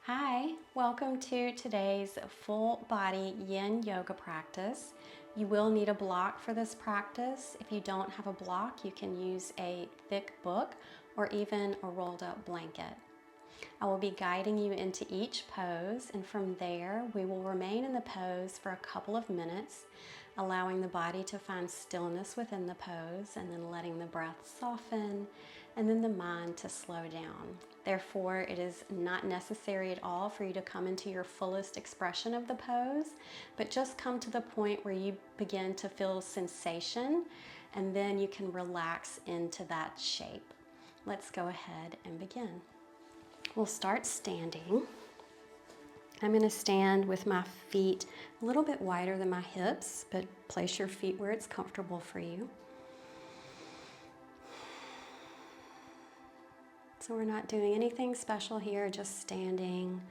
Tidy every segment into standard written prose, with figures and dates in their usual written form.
Hi, welcome to today's full body yin yoga practice. You will need a block for this practice. If you don't have a block, you can use a thick book or even a rolled up blanket. I will be guiding you into each pose, and from there we will remain in the pose for a couple of minutes, allowing the body to find stillness within the pose and then letting the breath soften and then the mind to slow down. Therefore, it is not necessary at all for you to come into your fullest expression of the pose, but just come to the point where you begin to feel sensation, and then you can relax into that shape. Let's go ahead and begin. We'll start standing. I'm going to stand with my feet a little bit wider than my hips, but place your feet where it's comfortable for you. So we're not doing anything special here, just standing,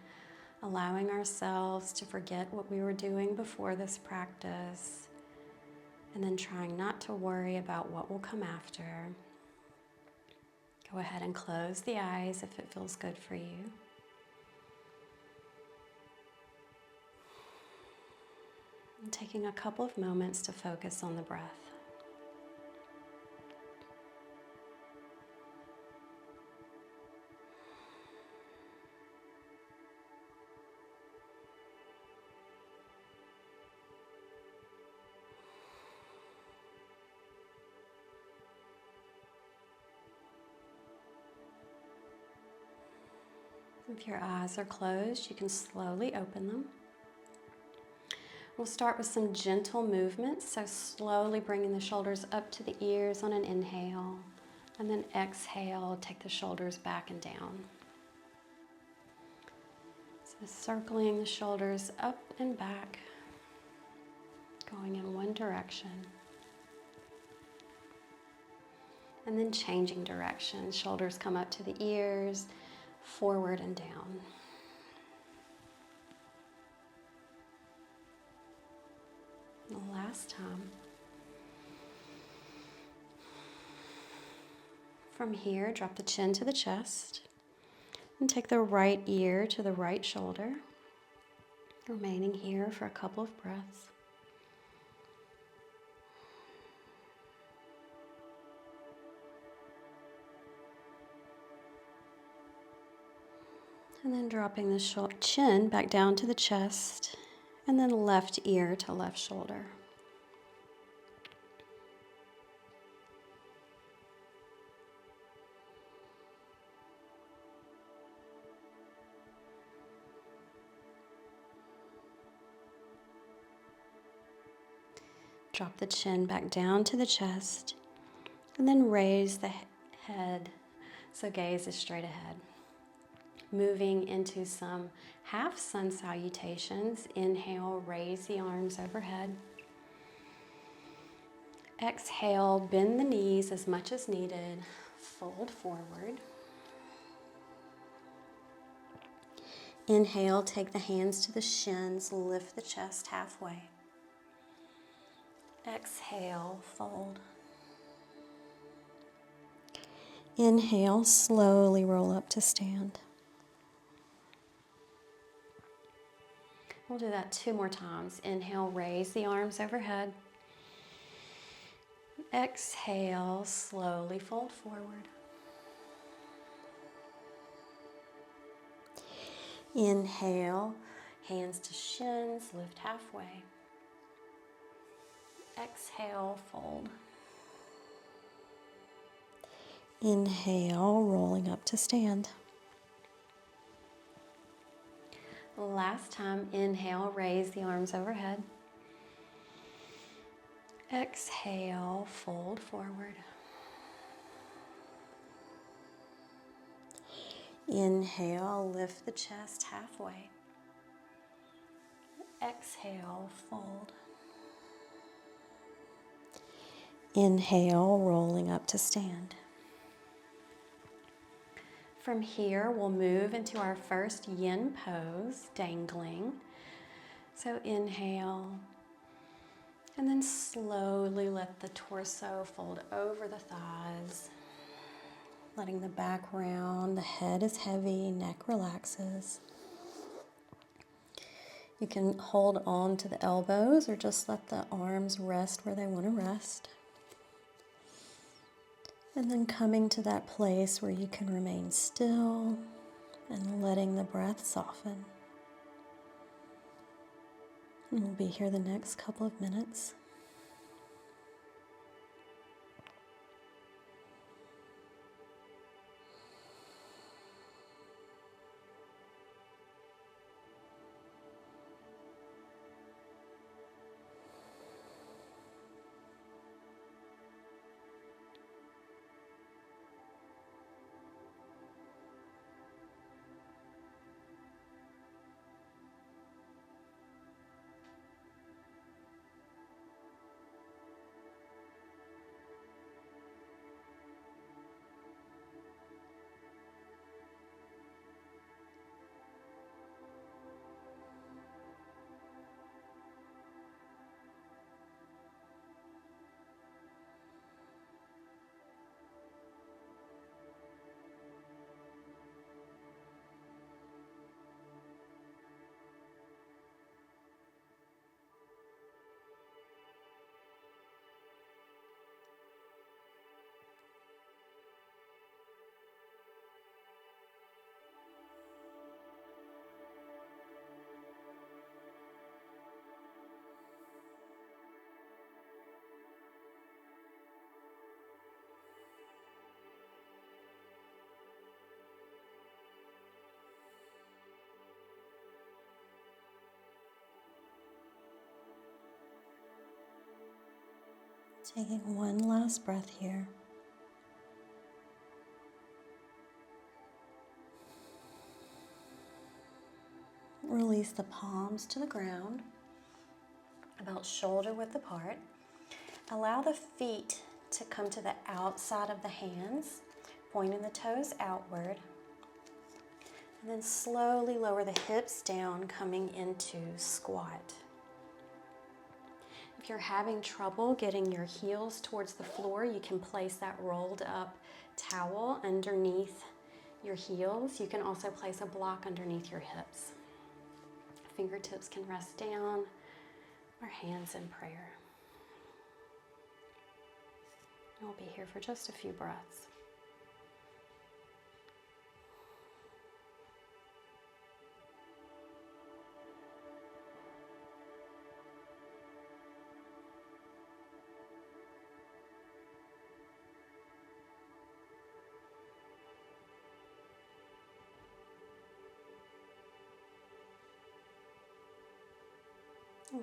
allowing ourselves to forget what we were doing before this practice, and then trying not to worry about what will come after. Go ahead and close the eyes if it feels good for you. And taking a couple of moments to focus on the breath. If your eyes are closed, you can slowly open them. We'll start with some gentle movements, so slowly bringing the shoulders up to the ears on an inhale, and then exhale, take the shoulders back and down. So circling the shoulders up and back, going in one direction, and then changing direction. Shoulders come up to the ears, forward and down. The last time. From here, drop the chin to the chest and take the right ear to the right shoulder, remaining here for a couple of breaths. And then dropping the chin back down to the chest, and then left ear to left shoulder. Drop the chin back down to the chest, and then raise the head so gaze is straight ahead. Moving into some half sun salutations. Inhale, raise the arms overhead. Exhale, bend the knees as much as needed, fold forward. Inhale, take the hands to the shins, lift the chest halfway. Exhale, fold. Inhale, slowly roll up to stand. We'll do that 2 more times. Inhale, raise the arms overhead. Exhale, slowly fold forward. Inhale, hands to shins, lift halfway. Exhale, fold. Inhale, rolling up to stand. Last time, inhale, raise the arms overhead. Exhale, fold forward. Inhale, lift the chest halfway. Exhale, fold. Inhale, rolling up to stand. From here, we'll move into our first yin pose, dangling. So inhale, and then slowly let the torso fold over the thighs, letting the back round. The head is heavy, neck relaxes. You can hold on to the elbows or just let the arms rest where they want to rest. And then coming to that place where you can remain still and letting the breath soften. And we'll be here the next couple of minutes. Taking one last breath here. Release the palms to the ground, about shoulder width apart. Allow the feet to come to the outside of the hands, pointing the toes outward. And then slowly lower the hips down, coming into squat. If you're having trouble getting your heels towards the floor, you can place that rolled up towel underneath your heels. You can also place a block underneath your hips. Fingertips can rest down, or hands in prayer. We'll be here for just a few breaths.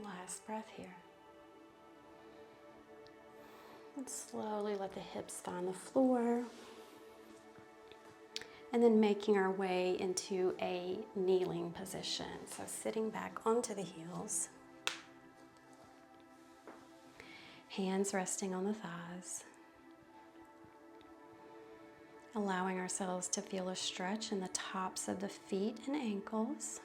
Last breath here. And slowly let the hips find the floor. And then making our way into a kneeling position. So sitting back onto the heels. Hands resting on the thighs. Allowing ourselves to feel a stretch in the tops of the feet and ankles.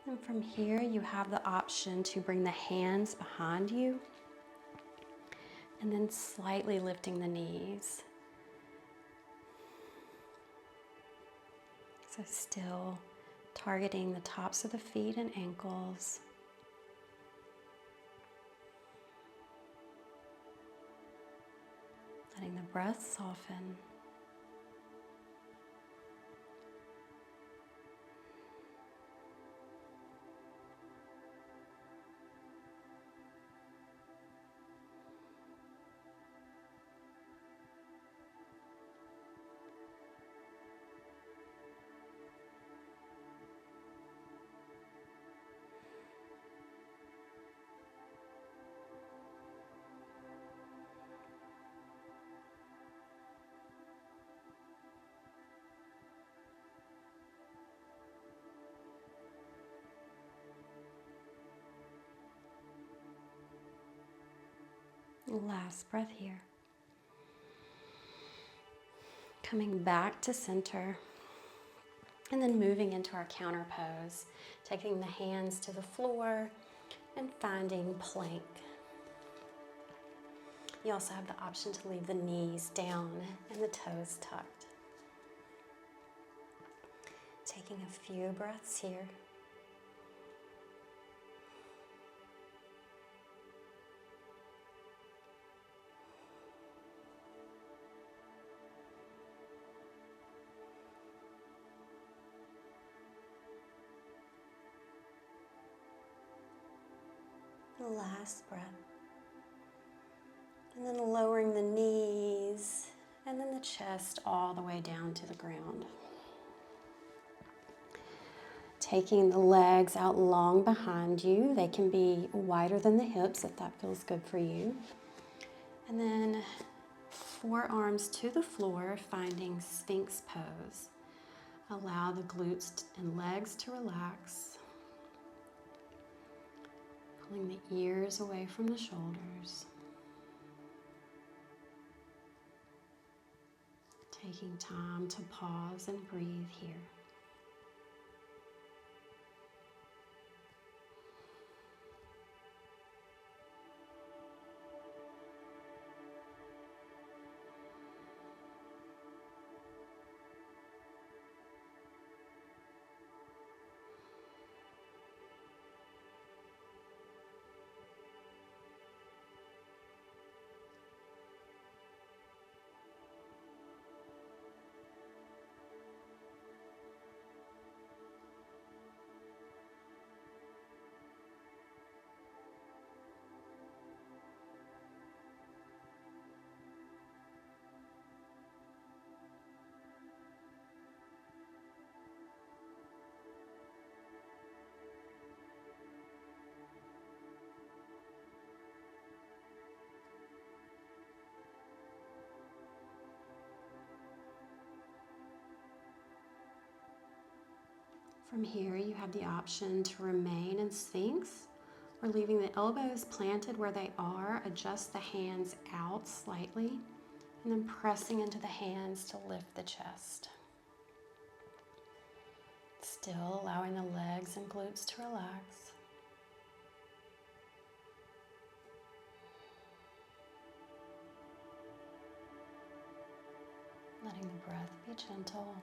And from here, you have the option to bring the hands behind you and then slightly lifting the knees. So still targeting the tops of the feet and ankles. Letting the breath soften. Last breath here. Coming back to center. And then moving into our counter pose. Taking the hands to the floor and finding plank. You also have the option to leave the knees down and the toes tucked. Taking a few breaths here. Last breath. And then lowering the knees and then the chest all the way down to the ground. Taking the legs out long behind you. They can be wider than the hips if that feels good for you. And then forearms to the floor, finding Sphinx pose. Allow the glutes and legs to relax. Pulling the ears away from the shoulders. Taking time to pause and breathe here. From here, you have the option to remain in Sphinx or leaving the elbows planted where they are. Adjust the hands out slightly and then pressing into the hands to lift the chest. Still allowing the legs and glutes to relax. Letting the breath be gentle.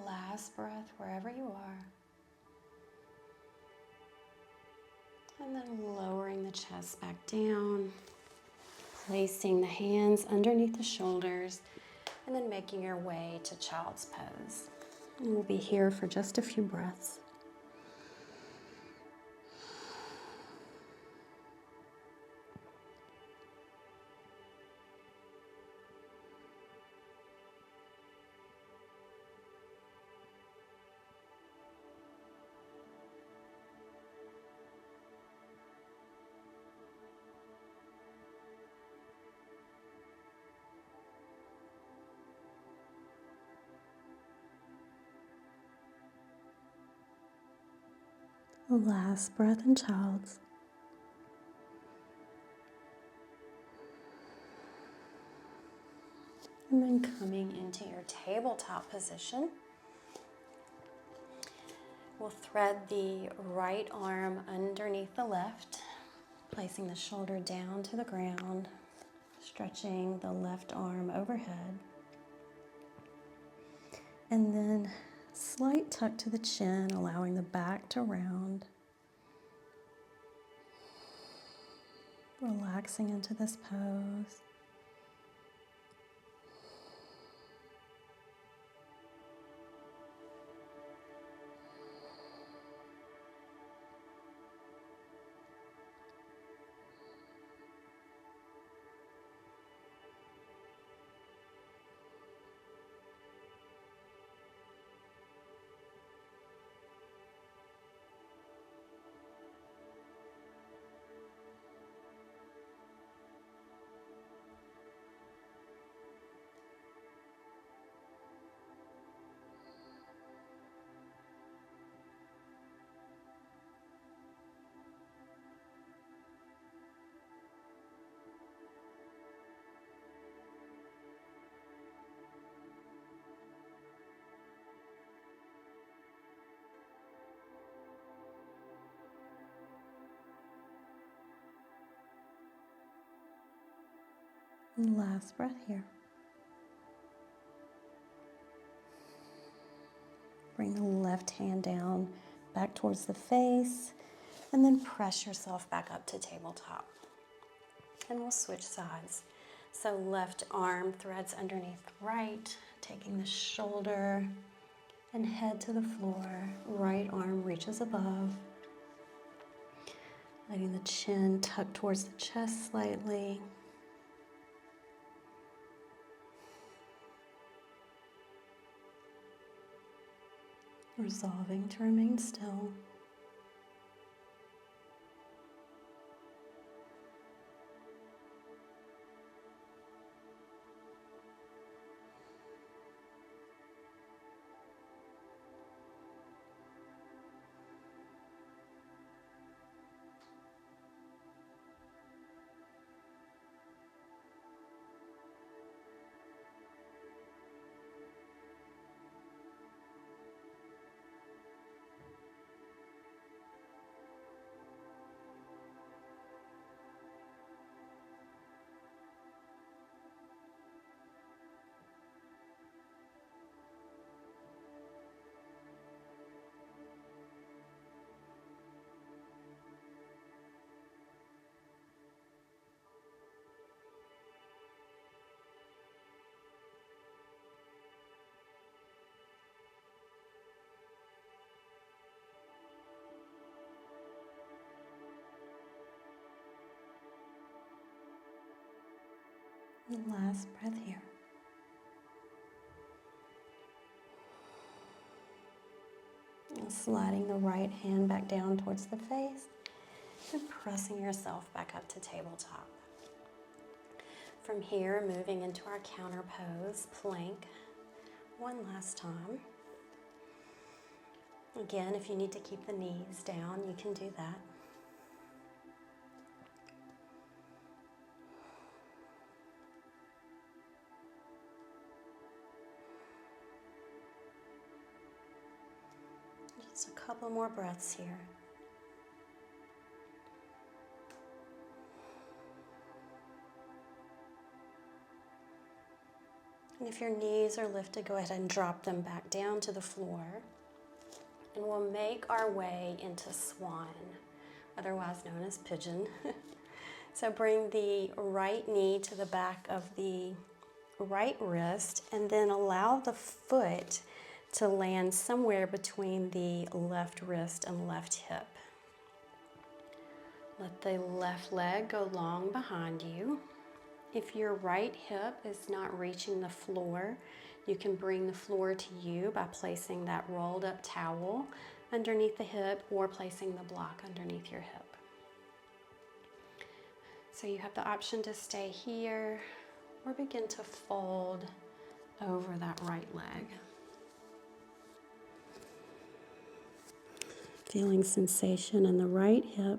Last breath wherever you are. And then lowering the chest back down, placing the hands underneath the shoulders, and then making your way to child's pose. And we'll be here for just a few breaths. Last breath in child's. And then coming into your tabletop position, we'll thread the right arm underneath the left, placing the shoulder down to the ground. Stretching the left arm overhead. And then slight tuck to the chin, allowing the back to round. Relaxing into this pose. And last breath here. Bring the left hand down back towards the face, and then press yourself back up to tabletop. And we'll switch sides. So left arm threads underneath the right, taking the shoulder and head to the floor. Right arm reaches above. Letting the chin tuck towards the chest slightly. Resolving to remain still. And last breath here. And sliding the right hand back down towards the face and pressing yourself back up to tabletop. From here, moving into our counter pose, plank, one last time. Again, if you need to keep the knees down, you can do that. Just a couple more breaths here. And if your knees are lifted, go ahead and drop them back down to the floor. And we'll make our way into swan, otherwise known as pigeon. So bring the right knee to the back of the right wrist, and then allow the foot to land somewhere between the left wrist and left hip. Let the left leg go long behind you. If your right hip is not reaching the floor, you can bring the floor to you by placing that rolled up towel underneath the hip or placing the block underneath your hip. So you have the option to stay here or begin to fold over that right leg. Feeling sensation in the right hip.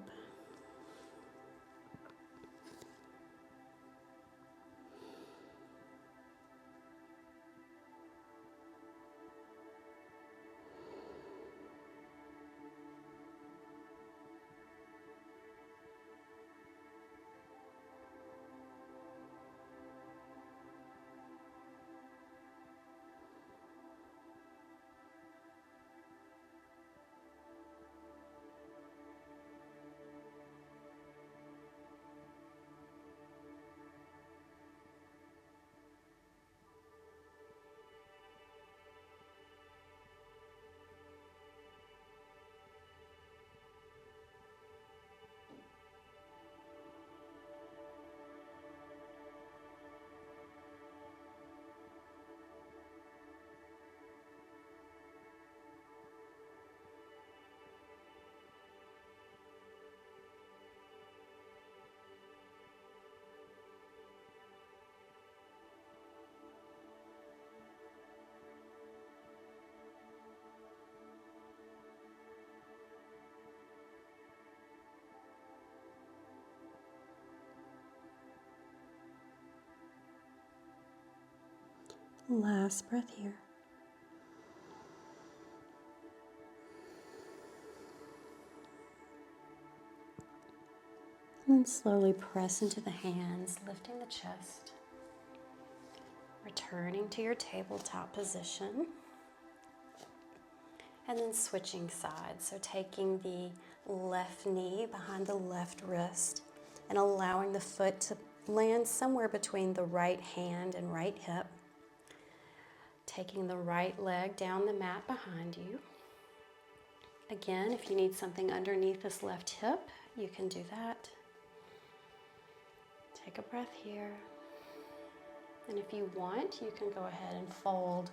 Last breath here. And then slowly press into the hands, lifting the chest. Returning to your tabletop position. And then switching sides. So taking the left knee behind the left wrist and allowing the foot to land somewhere between the right hand and right hip. Taking the right leg down the mat behind you. Again, if you need something underneath this left hip, you can do that. Take a breath here. And if you want, you can go ahead and fold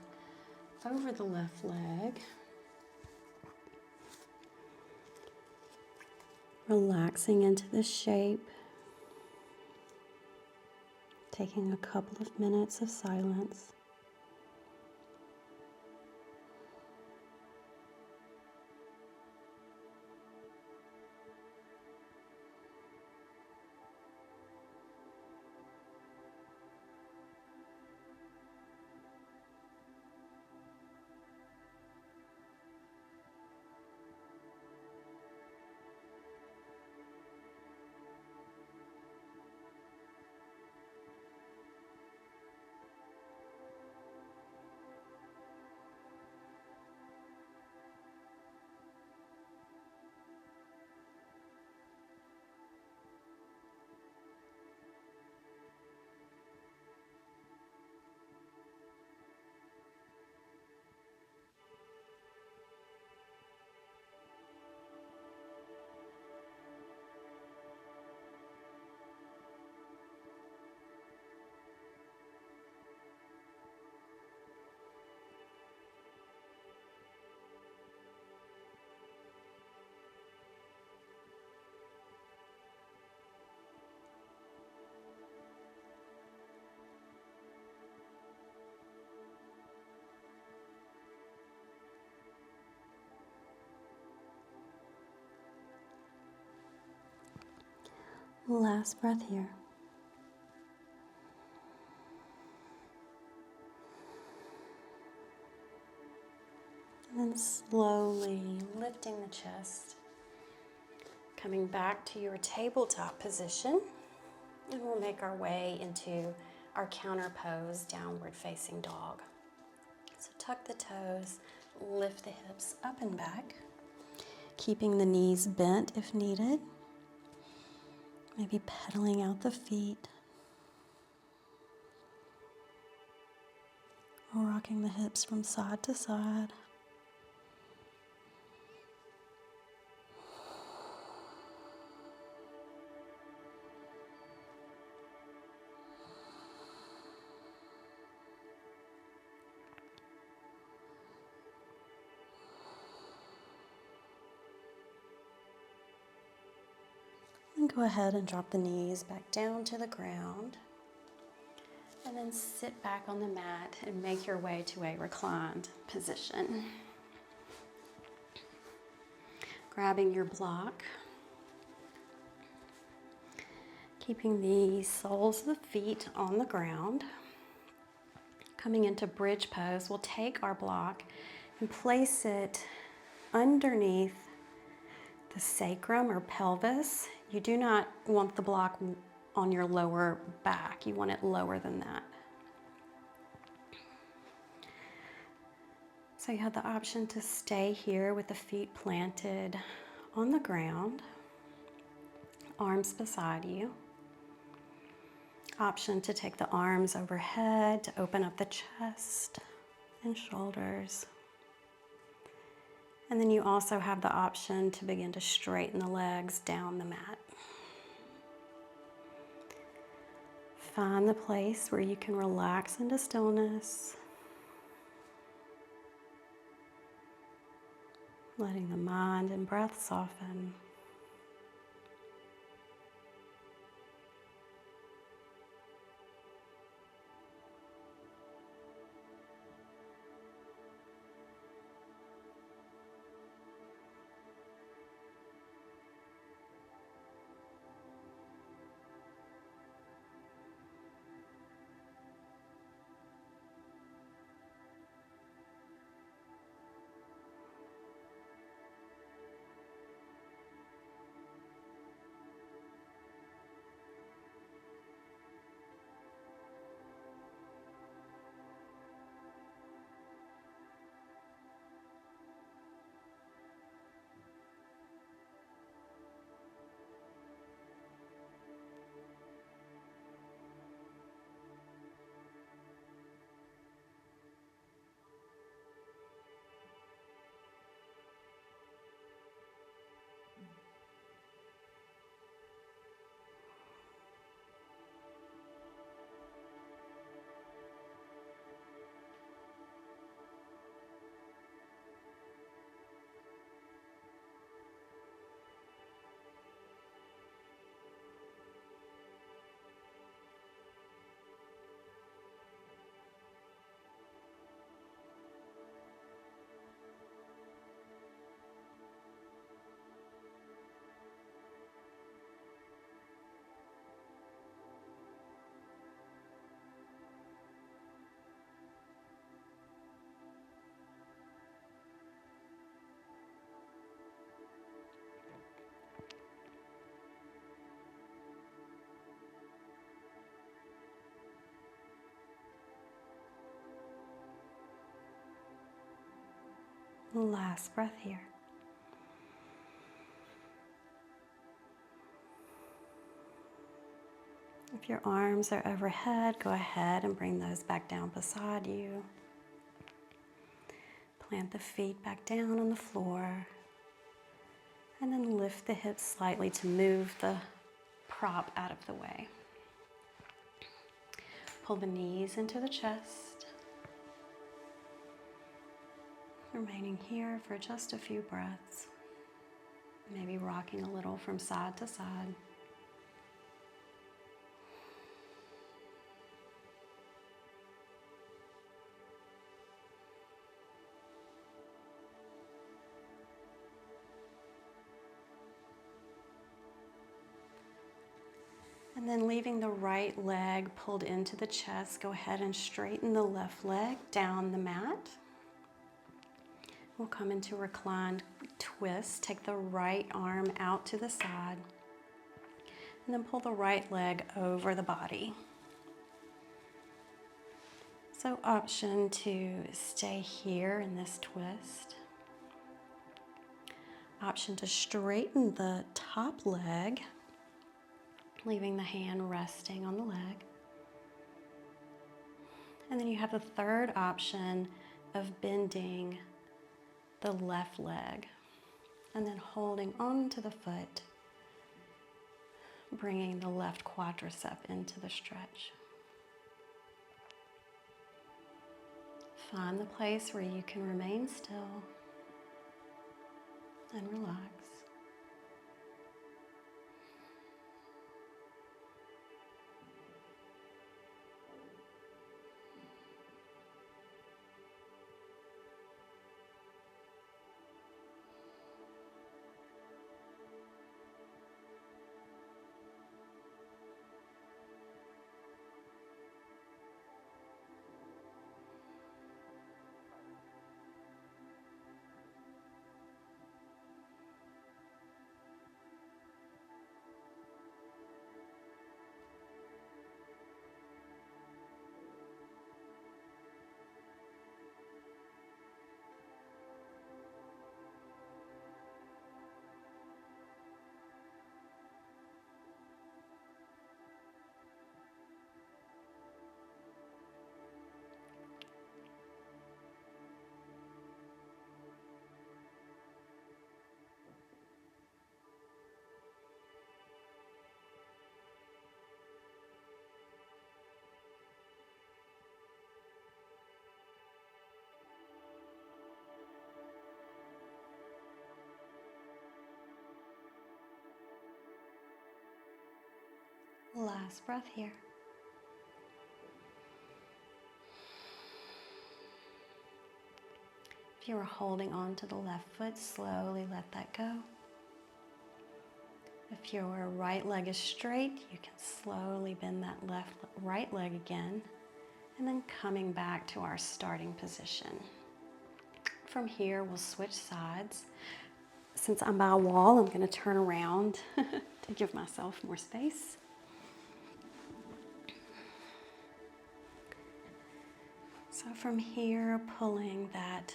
over the left leg. Relaxing into this shape. Taking a couple of minutes of silence. Last breath here. And then slowly lifting the chest, coming back to your tabletop position, and we'll make our way into our counter pose, downward facing dog. So tuck the toes, lift the hips up and back, keeping the knees bent if needed. Maybe pedaling out the feet, or rocking the hips from side to side. And go ahead and drop the knees back down to the ground. And then sit back on the mat and make your way to a reclined position. Grabbing your block. Keeping the soles of the feet on the ground. Coming into bridge pose, we'll take our block and place it underneath the sacrum or pelvis. You do not want the block on your lower back. You want it lower than that. So you have the option to stay here with the feet planted on the ground, arms beside you. Option to take the arms overhead to open up the chest and shoulders. And then you also have the option to begin to straighten the legs down the mat. Find the place where you can relax into stillness, letting the mind and breath soften. Last breath here. If your arms are overhead, go ahead and bring those back down beside you. Plant the feet back down on the floor. And then lift the hips slightly to move the prop out of the way. Pull the knees into the chest. Remaining here for just a few breaths. Maybe rocking a little from side to side. And then leaving the right leg pulled into the chest, go ahead and straighten the left leg down the mat. We'll come into reclined twist. Take the right arm out to the side. And then pull the right leg over the body. So option to stay here in this twist. Option to straighten the top leg, leaving the hand resting on the leg. And then you have the third option of bending the left leg and then holding on to the foot, bringing the left quadricep into the stretch. Find the place where you can remain still and relax. Last breath here. If you are holding on to the left foot, slowly let that go. If your right leg is straight, you can slowly bend that right leg again, and then coming back to our starting position. From here, we'll switch sides. Since I'm by a wall, I'm going to turn around to give myself more space. So from here, pulling that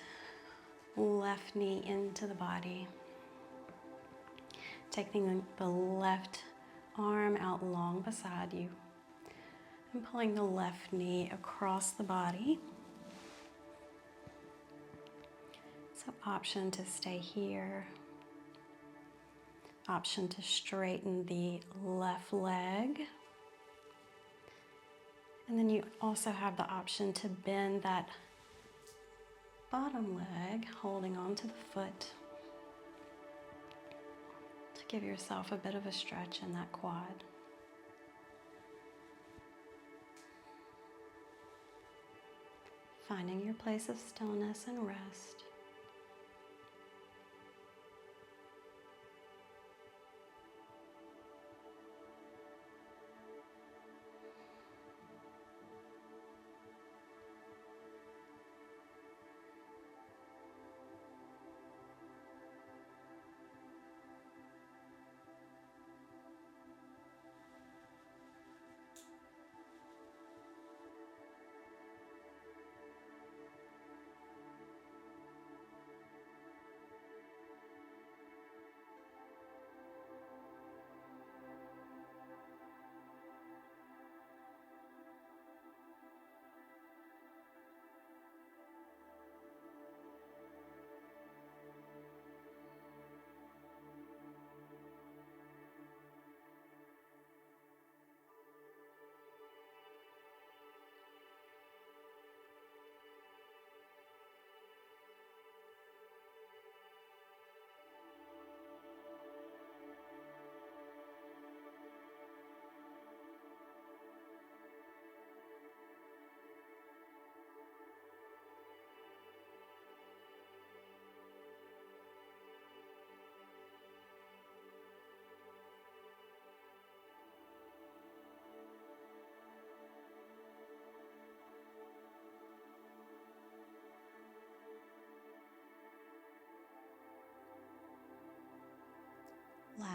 left knee into the body. Taking the left arm out long beside you. And pulling the left knee across the body. So option to stay here. Option to straighten the left leg. And then you also have the option to bend that bottom leg, holding onto the foot, to give yourself a bit of a stretch in that quad. Finding your place of stillness and rest.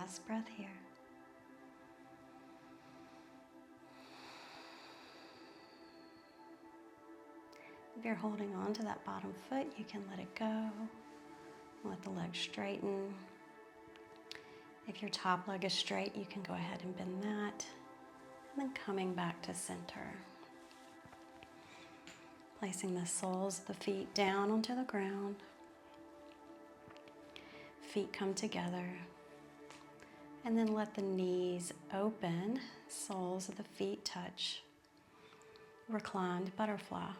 Last breath here. If you're holding on to that bottom foot, you can let it go. Let the leg straighten. If your top leg is straight, you can go ahead and bend that. And then coming back to center. Placing the soles of the feet down onto the ground. Feet come together. And then let the knees open, soles of the feet touch. Reclined butterfly.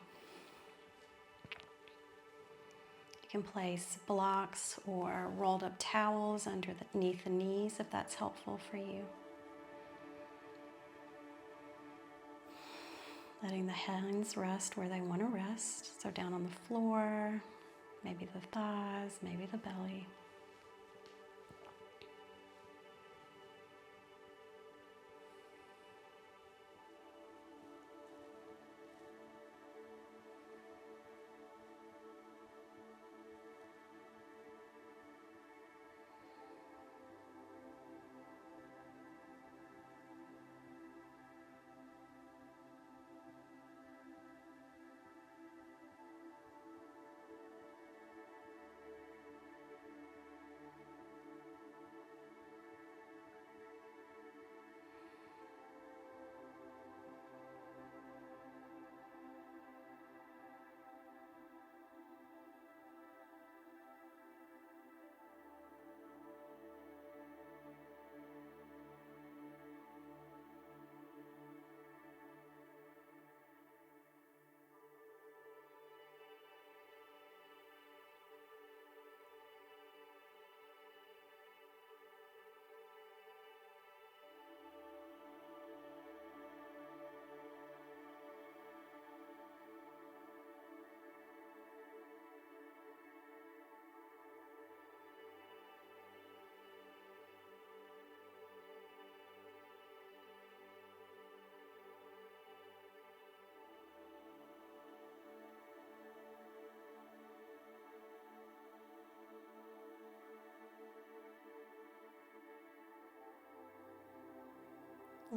You can place blocks or rolled up towels underneath the knees if that's helpful for you. Letting the hands rest where they want to rest. So down on the floor, maybe the thighs, maybe the belly.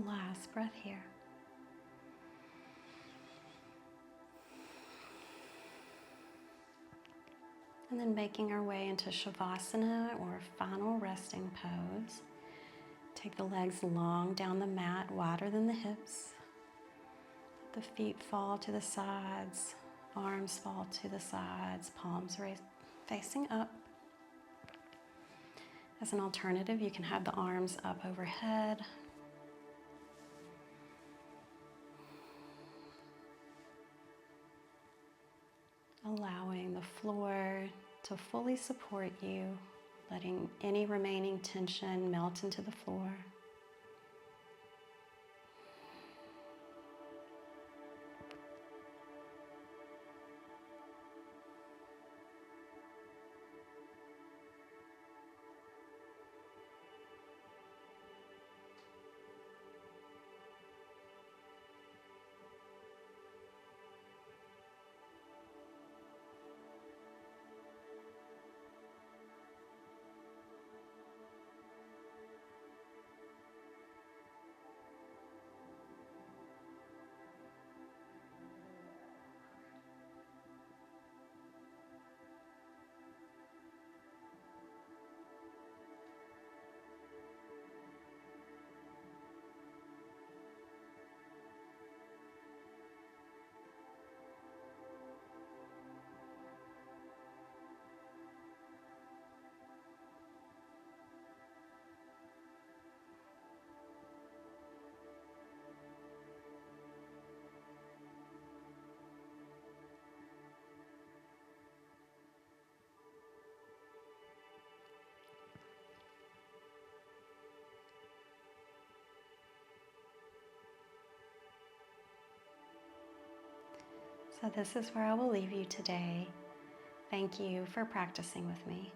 Last breath here. And then making our way into Shavasana, or final resting pose. Take the legs long down the mat, wider than the hips. Let the feet fall to the sides, arms fall to the sides, palms raised, facing up. As an alternative, you can have the arms up overhead. Allowing the floor to fully support you, letting any remaining tension melt into the floor. So this is where I will leave you today. Thank you for practicing with me.